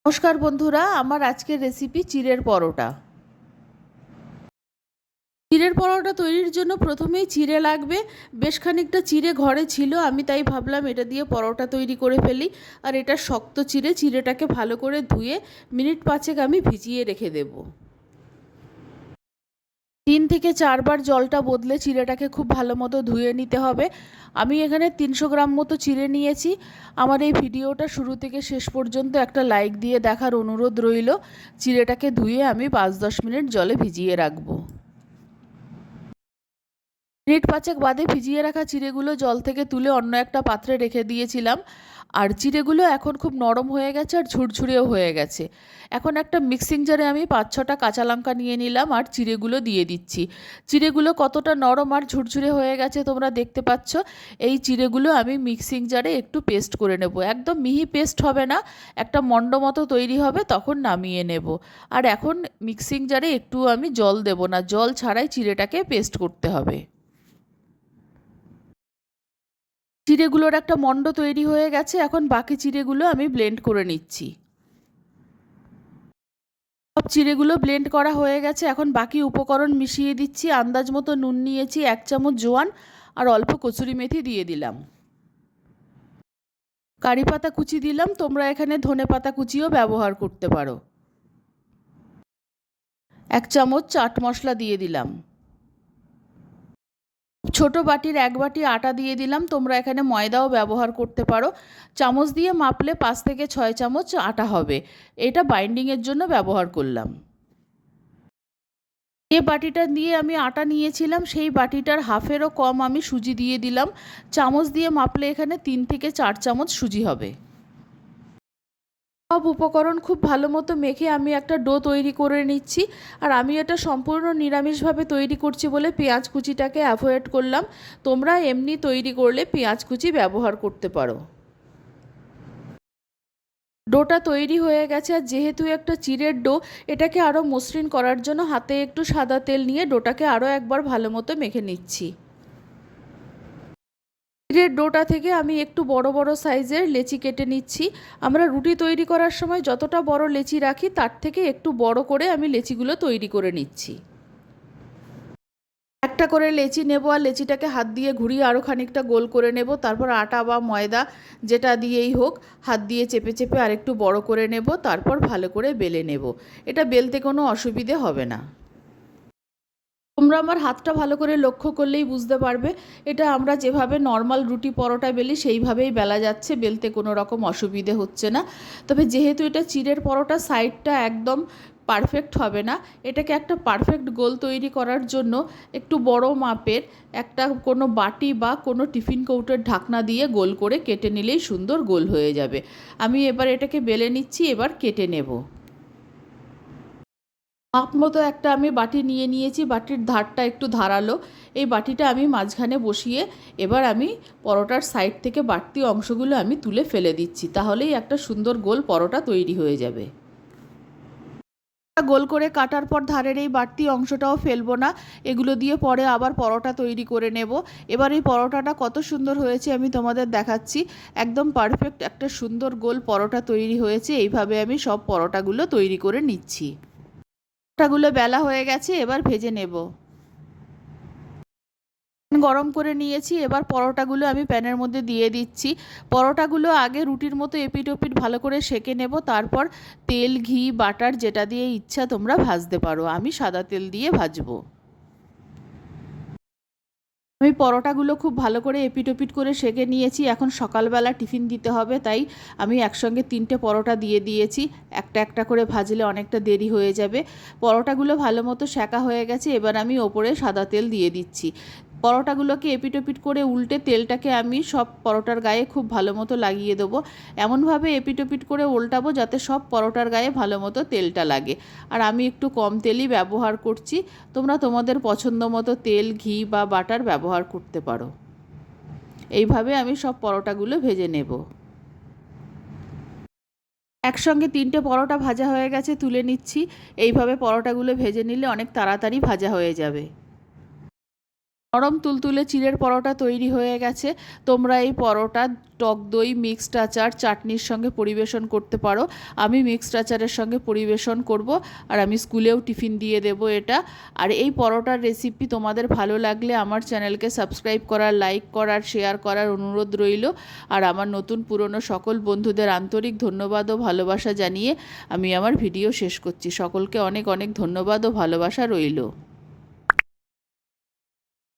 নমস্কার বন্ধুরা, আমার আজকের রেসিপি চিড়ের পরোটা। চিড়ের পরোটা তৈরির জন্য প্রথমেই চিড়ে লাগবে। বেশ খানিকটা চিড়ে ঘরে ছিল, আমি তাই ভাবলাম এটা দিয়ে পরোটা তৈরি করে ফেলি। আর এটা শক্ত চিড়ে, চিড়েটাকে ভালো করে ধুয়ে মিনিট 5 আমি ভিজিয়ে রেখে দেব। 3 থেকে 4 বার জলটা বদলে চিড়েটাকে খুব ভালো মতো ধুয়ে নিতে হবে। আমি এখানে 300 গ্রাম মতো চিড়ে নিয়েছি। আমার এই ভিডিওটা শুরু থেকে শেষ পর্যন্ত একটা লাইক দিয়ে দেখার অনুরোধ রইল। চিড়েটাকে ধুয়ে আমি 5-10 মিনিট জলে ভিজিয়ে রাখবো। মিনিট 5 বাদে ভিজিয়ে রাখা চিড়েগুলো জল থেকে তুলে অন্য একটা পাত্রে রেখে দিয়েছিলাম। আর চিড়েগুলো এখন খুব নরম হয়ে গেছে আর ঝুরঝুরেও হয়ে গেছে। এখন একটা মিক্সিং জারে আমি 5-6টা কাঁচা লঙ্কা নিয়ে নিলাম আর চিড়েগুলো দিয়ে দিচ্ছি। চিড়েগুলো কতটা নরম আর ঝুরঝুরে হয়ে গেছে তোমরা দেখতে পাচ্ছ। এই চিড়েগুলো আমি মিক্সিং জারে একটু পেস্ট করে নেব। একদম মিহি পেস্ট হবে না, একটা মণ্ড মতো তৈরি হবে, তখন নামিয়ে নেব। আর এখন মিক্সিং জারে একটু আমি জল দেব না, জল ছাড়াই চিড়েটাকে পেস্ট করতে হবে। চিড়েগুলোর একটা মণ্ড তৈরি হয়ে গেছে, এখন বাকি চিড়েগুলো আমি ব্লেন্ড করে নিচ্ছি। সব চিড়েগুলো ব্লেন্ড করা হয়ে গেছে, এখন বাকি উপকরণ মিশিয়ে দিচ্ছি। আন্দাজ মতো নুন নিয়েছি, 1 চামচ জোয়ান আর অল্প কসুরি মেথি দিয়ে দিলাম। কারি পাতা কুচি দিলাম, তোমরা এখানে ধনে পাতা কুচিও ব্যবহার করতে পারো। 1 চামচ চাট মশলা দিয়ে দিলাম। ছোট বাটির 1 বাটি আটা দিয়ে দিলাম, তোমরা এখানে ময়দাও ব্যবহার করতে পারো। চামচ দিয়ে মাপলে 5 থেকে 6 চামচ আটা হবে। এটা বাইন্ডিংয়ের জন্য ব্যবহার করলাম। যে বাটিটা দিয়ে আমি আটা নিয়েছিলাম সেই বাটিটার হাফেরও কম আমি সুজি দিয়ে দিলাম। চামচ দিয়ে মাপলে এখানে 3 থেকে 4 চামচ সুজি হবে। সব উপকরণ খুব ভালো মতো মেখে আমি একটা ডো তৈরি করে নিচ্ছি। আর আমি এটা সম্পূর্ণ নিরামিষভাবে তৈরি করছি বলে পেঁয়াজ কুচিটাকে অ্যাভয়েড করলাম। তোমরা এমনি তৈরি করলে পেঁয়াজ কুচি ব্যবহার করতে পারো। ডোটা তৈরি হয়ে গেছে, আর যেহেতু একটা চিড়ের ডো, এটাকে আরও মসৃণ করার জন্য হাতে একটু সাদা তেল নিয়ে ডোটাকে আরও একবার ভালো মতো মেখে নিচ্ছি। চিড়ের ডোটা থেকে আমি একটু বড় বড় সাইজের লেচি কেটে নিচ্ছি। আমরা রুটি তৈরি করার সময় যতটা বড় লেচি রাখি তার থেকে একটু বড় করে আমি লেচিগুলো তৈরি করে নিচ্ছি। একটা করে লেচি নেব আর লেচিটাকে হাত দিয়ে ঘুরিয়ে আরও খানিকটা গোল করে নেব। তারপর আটা বা ময়দা যেটা দিয়েই হোক হাত দিয়ে চেপে চেপে আরেকটু বড় করে নেব, তারপর ভালো করে বেলে নেব। এটা বেলতে কোনো অসুবিধে হবে না। তোমরা আমার হাতটা ভালো করে লক্ষ্য করলেই বুঝতে পারবে এটা আমরা যেভাবে নর্মাল রুটি পরোটা বেলি সেইভাবেই বেলা যাচ্ছে, বেলতে কোনো রকম অসুবিধে হচ্ছে না। তবে যেহেতু এটা চিড়ের পরোটা, সাইডটা একদম পারফেক্ট হবে না। এটাকে একটা পারফেক্ট গোল তৈরি করার জন্য একটু বড় মাপের একটা কোনো বাটি বা কোনো টিফিন কৌটোর ঢাকনা দিয়ে গোল করে কেটে নিলেই সুন্দর গোল হয়ে যাবে। আমি এবার এটাকে বেলে নিচ্ছি, এবার কেটে নেব। মাপ মতো একটা আমি বাটি নিয়ে নিয়েছি, বাটির ধারটা একটু ধারালো। এই বাটিটা আমি মাঝখানে বসিয়ে এবার আমি পরোটার সাইড থেকে বাড়তি অংশগুলো আমি তুলে ফেলে দিচ্ছি, তাহলেই একটা সুন্দর গোল পরোটা তৈরি হয়ে যাবে। গোল করে কাটার পর ধারের এই বাড়তি অংশটাও ফেলবো না, এগুলো দিয়ে পরে আবার পরোটা তৈরি করে নেব। এবার এই পরোটাটা কত সুন্দর হয়েছে আমি তোমাদের দেখাচ্ছি। একদম পারফেক্ট একটা সুন্দর গোল পরোটা তৈরি হয়েছে। এইভাবে আমি সব পরোটাগুলো তৈরি করে নিচ্ছি। পরোটাগুলো বেলা হয়ে গেছে, এবার ভেজে নেব। গরম করে নিয়েছি, এবার পরোটাগুলো আমি প্যানের মধ্যে দিয়ে দিচ্ছি। পরোটাগুলো আগে রুটির মতো এপিট ওপিট ভালো করে সেঁকে নেব, তারপর তেল, ঘি, বাটার যেটা দিয়ে ইচ্ছা তোমরা ভাজতে পারো। আমি সাদা তেল দিয়ে ভাজবো। আমি পরোটাগুলো খুব ভালো করে এপিট ওপিট করে সেঁকে নিয়েছি। এখন সকালবেলা টিফিন দিতে হবে, তাই আমি একসঙ্গে 3টে পরোটা দিয়ে দিয়েছি। একটা একটা করে ভাজলে অনেকটা দেরি হয়ে যাবে। পরোটাগুলো ভালো মতো সেঁকা হয়ে গেছে, এবার আমি ওপরে সাদা তেল দিয়ে দিচ্ছি। পরোটাগুলোকে এপিট ওপিট করে উল্টে তেলটাকে আমি সব পরোটার গায়ে খুব ভালো মতো লাগিয়ে দেবো। এমনভাবে এপিট ওপিট করে উল্টাবো যাতে সব পরোটার গায়ে ভালো মতো তেলটা লাগে। আর আমি একটু কম তেলই ব্যবহার করছি। তোমরা তোমাদের পছন্দ মতো তেল, ঘি বা বাটার ব্যবহার করতে পারো। এইভাবে আমি সব পরোটাগুলো ভেজে নেব। একসঙ্গে 3টে পরোটা ভাজা হয়ে গেছে, তুলে নিচ্ছি। এইভাবে পরোটাগুলো ভেজে নিলে অনেক তাড়াতাড়ি ভাজা হয়ে যাবে। নরম তুলতুলে চিড়ের পরোটা তৈরি হয়ে গেছে। তোমরা এই পরোটা টক দই, মিক্সড আচার, চাটনির সঙ্গে পরিবেশন করতে পারো। আমি মিক্সড আচারের সঙ্গে পরিবেশন করব, আর আমি স্কুলেও টিফিন দিয়ে দেব এটা। আর এই পরোটার রেসিপি তোমাদের ভালো লাগলে আমার চ্যানেলকে সাবস্ক্রাইব করার, লাইক করার, শেয়ার করার অনুরোধ রইল। আর আমার নতুন পুরনো সকল বন্ধুদের আন্তরিক ধন্যবাদ ও ভালোবাসা জানিয়ে আমি আমার ভিডিও শেষ করছি। সকলকে অনেক অনেক ধন্যবাদ ও ভালোবাসা রইল।